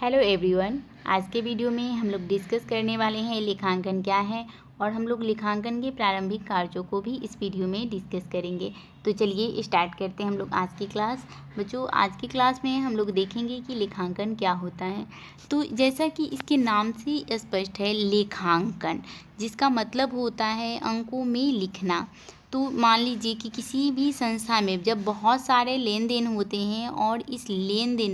Hello everyone. आज के video में हम लोग डिस्कस करने वाले हैं लेखांकन क्या है और हम लोग लेखांकन के प्रारंभिक कार्यों को भी इस वीडियो में डिस्कस करेंगे। तो चलिए स्टार्ट करते हैं हम लोग आज की क्लास। बच्चों, आज की क्लास में हम लोग देखेंगे कि लेखांकन क्या होता है। तो जैसा कि इसके नाम से स्पष्ट है, लेखांकन जिसका मतलब होता है अंकों में लिखना। तो मान लीजिए कि किसी भी संस्था में जब बहुत सारे लेन देन होते हैं और इस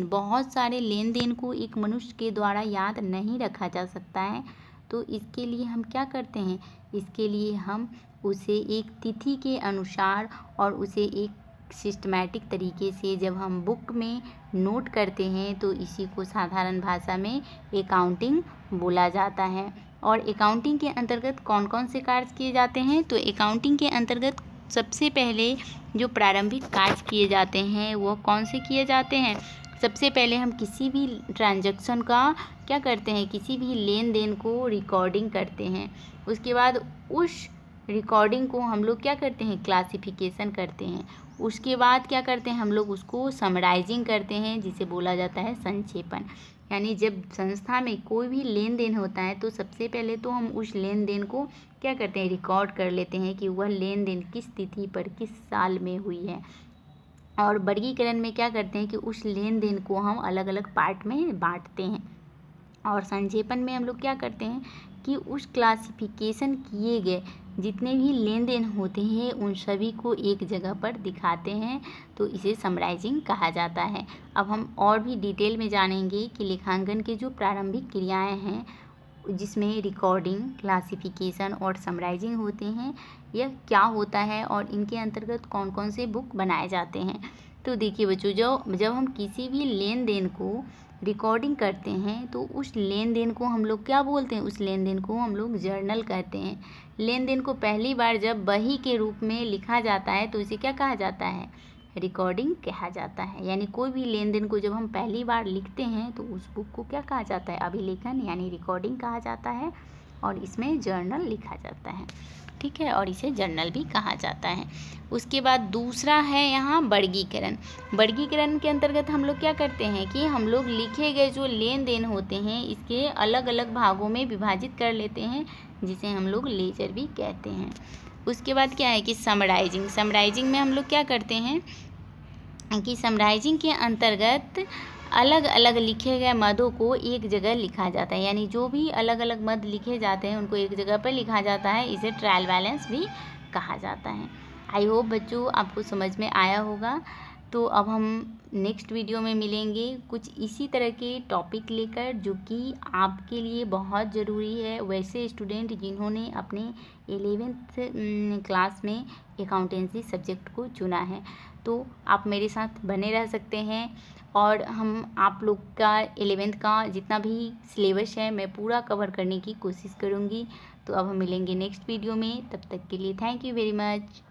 बहुत सारे लेन देन को एक मनुष्य के द्वारा याद नहीं रखा जा सकता है, तो इसके लिए हम क्या करते हैं, इसके लिए हम उसे एक तिथि के अनुसार और उसे एक सिस्टमैटिक तरीके से जब हम बुक में नोट करते हैं तो इसी को साधारण भाषा में अकाउंटिंग बोला जाता है। और अकाउंटिंग के अंतर्गत कौन कौन से कार्य किए जाते हैं, तो अकाउंटिंग के अंतर्गत सबसे पहले जो प्रारंभिक कार्य किए जाते हैं वो कौन से किए जाते हैं। सबसे पहले हम किसी भी ट्रांजैक्शन का क्या करते हैं, किसी भी लेन देन को रिकॉर्डिंग करते हैं। उसके बाद उस रिकॉर्डिंग को हम लोग क्या करते हैं, क्लासिफिकेशन करते हैं। उसके बाद क्या करते हैं, हम लोग उसको समराइजिंग करते हैं, जिसे बोला जाता है संक्षेपण। यानी जब संस्था में कोई भी लेन देन होता है तो सबसे पहले तो हम उस लेन देन को क्या करते हैं, रिकॉर्ड कर लेते हैं कि वह लेन देन किस तिथि पर किस साल में हुई है। और वर्गीकरण में क्या करते हैं कि उस लेन देन को हम अलग अलग पार्ट में बांटते हैं। और संक्षेपण में हम लोग क्या करते हैं कि उस क्लासिफिकेशन किए गए जितने भी लेन देन होते हैं उन सभी को एक जगह पर दिखाते हैं, तो इसे समराइजिंग कहा जाता है। अब हम और भी डिटेल में जानेंगे कि लेखांकन के जो प्रारंभिक क्रियाएं हैं जिसमें रिकॉर्डिंग, क्लासिफिकेशन और समराइजिंग होते हैं, यह क्या होता है और इनके अंतर्गत कौन कौन से बुक बनाए जाते हैं। तो देखिए बच्चों, जब हम किसी भी लेन देन को रिकॉर्डिंग करते हैं तो उस लेन देन को हम लोग क्या बोलते हैं, उस लेन देन को हम लोग जर्नल कहते हैं। लेन देन को पहली बार जब बही के रूप में लिखा जाता है तो इसे क्या कहा जाता है, रिकॉर्डिंग कहा जाता है। यानी कोई भी लेन देन को जब हम पहली बार लिखते हैं तो उस बुक को क्या कहा जाता है, अभिलेखन यानी रिकॉर्डिंग कहा जाता है। और इसमें जर्नल लिखा जाता है, ठीक है, और इसे जर्नल भी कहा जाता है। उसके बाद दूसरा है यहाँ वर्गीकरण। वर्गीकरण के अंतर्गत हम लोग क्या करते हैं कि हम लोग लिखे गए जो लेन देन होते हैं इसके अलग अलग भागों में विभाजित कर लेते हैं, जिसे हम लोग लेजर भी कहते हैं। उसके बाद क्या है कि समराइजिंग में हम लोग क्या करते हैं कि समराइजिंग के अंतर्गत अलग अलग लिखे गए मदों को एक जगह लिखा जाता है। यानी जो भी अलग अलग मद लिखे जाते हैं उनको एक जगह पर लिखा जाता है, इसे ट्रायल बैलेंस भी कहा जाता है। आई होप बच्चों आपको समझ में आया होगा। तो अब हम नेक्स्ट वीडियो में मिलेंगे कुछ इसी तरह के टॉपिक लेकर जो कि आपके लिए बहुत ज़रूरी है, वैसे स्टूडेंट जिन्होंने अपने 11th क्लास में अकाउंटेंसी सब्जेक्ट को चुना है। तो आप मेरे साथ बने रह सकते हैं और हम आप लोग का 11th का जितना भी सिलेबस है मैं पूरा कवर करने की कोशिश करूँगी। तो अब हम मिलेंगे नेक्स्ट वीडियो में, तब तक के लिए थैंक यू वेरी मच।